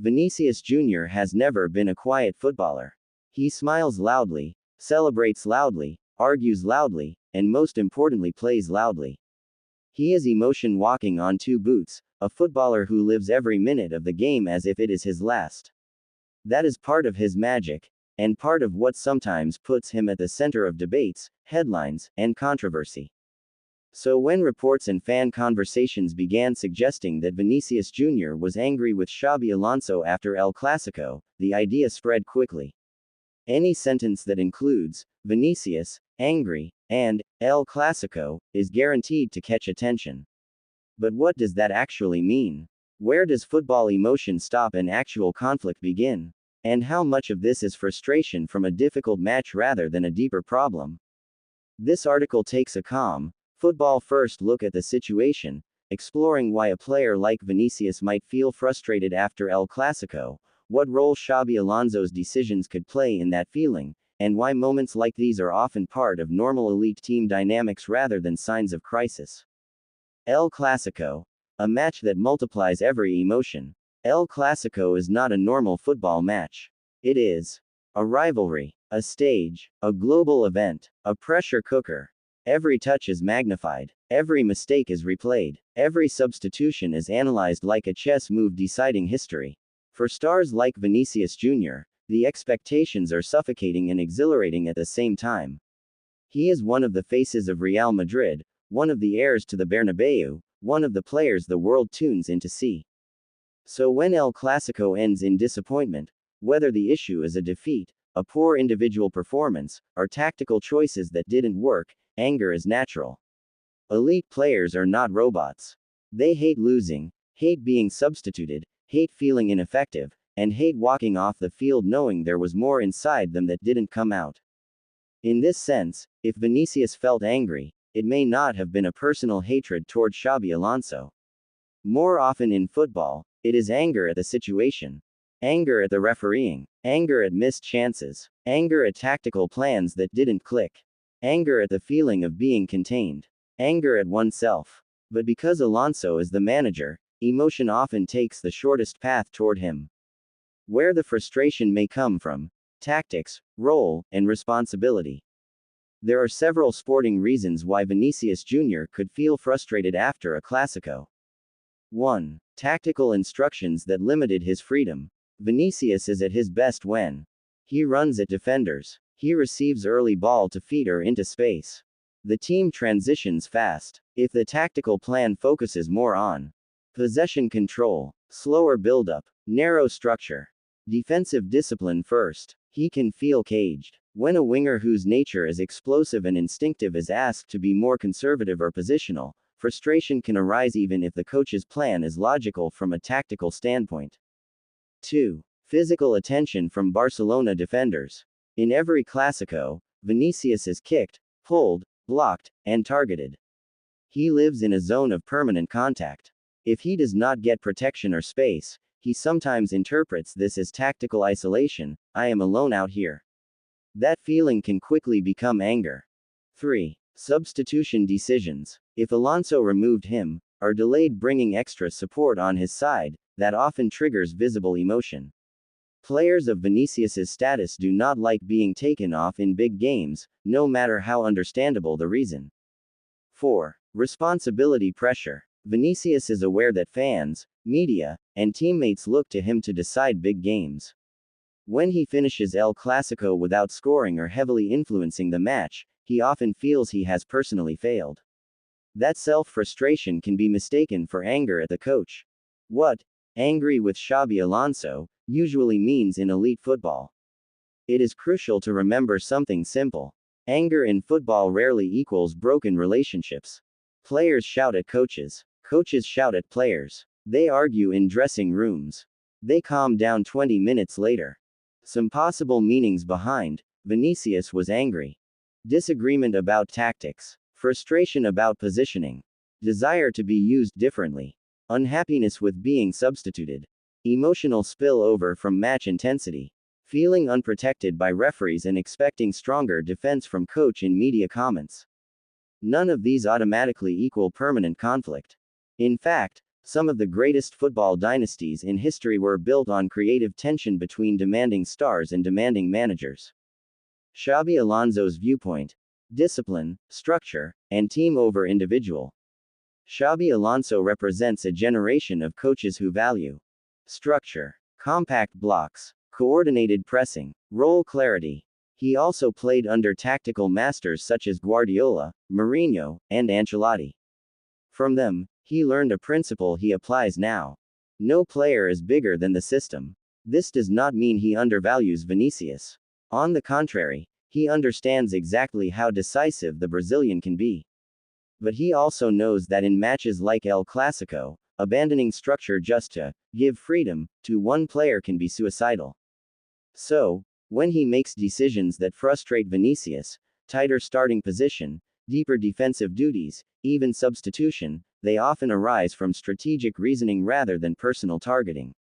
Vinícius Júnior has never been a quiet footballer. He smiles loudly, celebrates loudly, argues loudly, and most importantly plays loudly. He is emotion walking on two boots, a footballer who lives every minute of the game as if it is his last. That is part of his magic, and part of what sometimes puts him at the center of debates, headlines, and controversy. So when reports and fan conversations began suggesting that Vinícius Júnior was angry with Xabi Alonso after El Clásico, the idea spread quickly. Any sentence that includes Vinícius, angry, and El Clásico is guaranteed to catch attention. But what does that actually mean? Where does football emotion stop and actual conflict begin? And how much of this is frustration from a difficult match rather than a deeper problem? This article takes a calm, football-first look at the situation, exploring why a player like Vinícius might feel frustrated after El Clásico, what role Xabi Alonso's decisions could play in that feeling, and why moments like these are often part of normal elite team dynamics rather than signs of crisis. El Clásico. A match that multiplies every emotion. El Clásico is not a normal football match. It is a rivalry, a stage, a global event, a pressure cooker. Every touch is magnified, every mistake is replayed, every substitution is analyzed like a chess move deciding history. For stars like Vinícius Júnior, the expectations are suffocating and exhilarating at the same time. He is one of the faces of Real Madrid, one of the heirs to the Bernabeu, one of the players the world tunes in to see. So when El Clásico ends in disappointment, whether the issue is a defeat, a poor individual performance, or tactical choices that didn't work, anger is natural. Elite players are not robots. They hate losing, hate being substituted, hate feeling ineffective, and hate walking off the field knowing there was more inside them that didn't come out. In this sense, if Vinícius felt angry, it may not have been a personal hatred toward Xabi Alonso. More often in football, it is anger at the situation. Anger at the refereeing. Anger at missed chances. Anger at tactical plans that didn't click. Anger at the feeling of being contained. Anger at oneself. But because Alonso is the manager, emotion often takes the shortest path toward him. Where the frustration may come from: tactics, role, and responsibility. There are several sporting reasons why Vinícius Júnior could feel frustrated after a Clásico. 1. Tactical instructions that limited his freedom. Vinícius is at his best when he runs at defenders. He receives early ball to feed or into space. The team transitions fast. If the tactical plan focuses more on possession control, slower build-up, narrow structure, defensive discipline first, he can feel caged. When a winger whose nature is explosive and instinctive is asked to be more conservative or positional, frustration can arise even if the coach's plan is logical from a tactical standpoint. 2. Physical attention from Barcelona defenders. In every Clásico, Vinícius is kicked, pulled, blocked, and targeted. He lives in a zone of permanent contact. If he does not get protection or space, he sometimes interprets this as tactical isolation. I am alone out here. That feeling can quickly become anger. 3. Substitution decisions. If Alonso removed him, or delayed bringing extra support on his side, that often triggers visible emotion. Players of Vinícius's status do not like being taken off in big games, no matter how understandable the reason. 4. Responsibility pressure. Vinícius is aware that fans, media, and teammates look to him to decide big games. When he finishes El Clásico without scoring or heavily influencing the match, he often feels he has personally failed. That self-frustration can be mistaken for anger at the coach. What angry with Xabi Alonso usually means in elite football. It is crucial to remember something simple. Anger in football rarely equals broken relationships. Players shout at coaches. Coaches shout at players. They argue in dressing rooms. They calm down 20 minutes later. Some possible meanings behind Vinícius was angry. Disagreement about tactics. Frustration about positioning. Desire to be used differently. Unhappiness with being substituted. Emotional spillover from match intensity. Feeling unprotected by referees and expecting stronger defense from coach in media comments. None of these automatically equal permanent conflict. In fact, Some of the greatest football dynasties in history were built on creative tension between demanding stars and demanding managers. Xabi Alonso's viewpoint: discipline, structure, and team over individual. Xabi Alonso represents a generation of coaches who value structure, compact blocks, coordinated pressing, role clarity. He also played under tactical masters such as Guardiola, Mourinho, and Ancelotti. From them, he learned a principle he applies now. No player is bigger than the system. This does not mean he undervalues Vinícius. On the contrary, he understands exactly how decisive the Brazilian can be. But he also knows that in matches like El Clásico, abandoning structure just to give freedom to one player can be suicidal. So, when he makes decisions that frustrate Vinícius, tighter starting position, deeper defensive duties, even substitution, they often arise from strategic reasoning rather than personal targeting.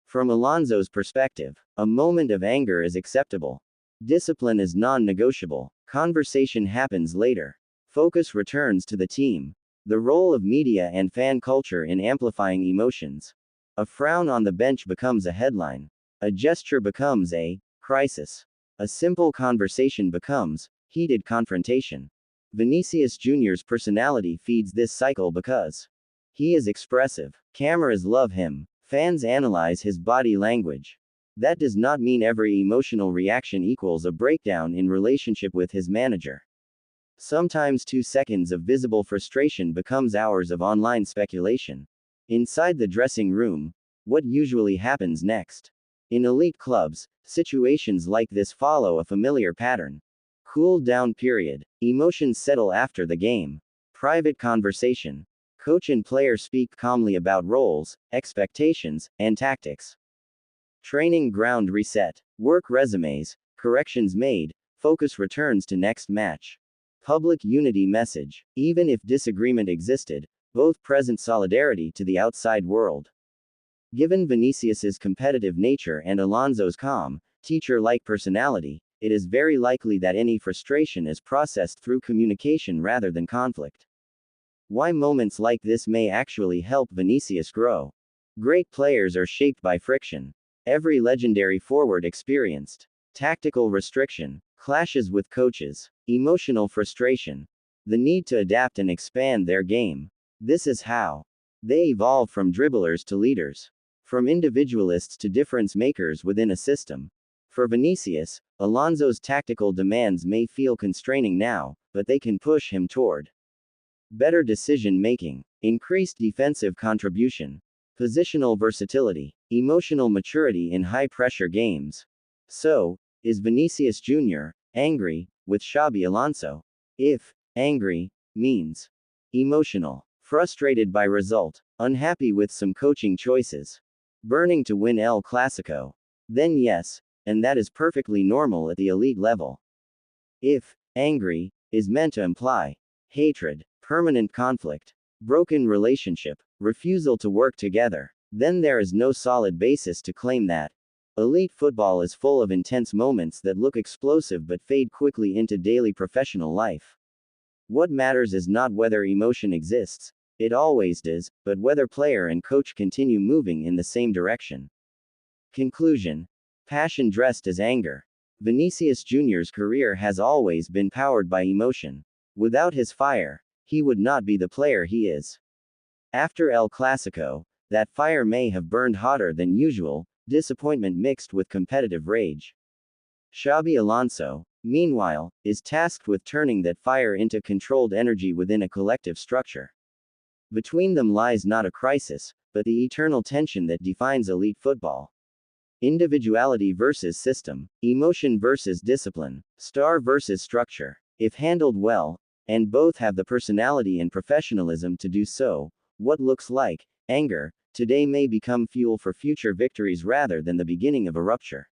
From Alonso's perspective, a moment of anger is acceptable. Discipline is non-negotiable. Conversation happens later. Focus returns to the team. The role of media and fan culture in amplifying emotions. A frown on the bench becomes a headline. A gesture becomes a crisis. A simple conversation becomes heated confrontation. Vinícius Jr.'s personality feeds this cycle because he is expressive. Cameras love him. Fans analyze his body language. That does not mean every emotional reaction equals a breakdown in relationship with his manager. Sometimes 2 seconds of visible frustration becomes hours of online speculation. Inside the dressing room, what usually happens next? In elite clubs, situations like this follow a familiar pattern. Cool down period. Emotions settle after the game. Private conversation. Coach and player speak calmly about roles, expectations, and tactics. Training ground reset. Work resumes. Corrections made. Focus returns to next match. Public unity message. Even if disagreement existed, both present solidarity to the outside world. Given Vinícius's competitive nature and Alonso's calm, teacher-like personality, it is very likely that any frustration is processed through communication rather than conflict. Why moments like this may actually help Vinícius grow. Great players are shaped by friction. Every legendary forward experienced tactical restriction, clashes with coaches, emotional frustration, the need to adapt and expand their game. This is how they evolve from dribblers to leaders, from individualists to difference makers within a system. For Vinícius, Alonso's tactical demands may feel constraining now, but they can push him toward better decision making, increased defensive contribution, positional versatility, emotional maturity in high pressure games. So, is Vinícius Jr. angry with Xabi Alonso? If angry means emotional, frustrated by result, unhappy with some coaching choices, burning to win El Clásico, then yes, and that is perfectly normal at the elite level. If angry is meant to imply hatred, permanent conflict, broken relationship, refusal to work together, then there is no solid basis to claim that. Elite football is full of intense moments that look explosive but fade quickly into daily professional life. What matters is not whether emotion exists, it always does, but whether player and coach continue moving in the same direction. Conclusion. Passion dressed as anger. Vinícius Jr.'s career has always been powered by emotion. Without his fire, he would not be the player he is. After El Clásico, that fire may have burned hotter than usual, disappointment mixed with competitive rage. Xabi Alonso, meanwhile, is tasked with turning that fire into controlled energy within a collective structure. Between them lies not a crisis, but the eternal tension that defines elite football. Individuality versus system, emotion versus discipline, star versus structure. If handled well, and both have the personality and professionalism to do so, what looks like anger today may become fuel for future victories rather than the beginning of a rupture.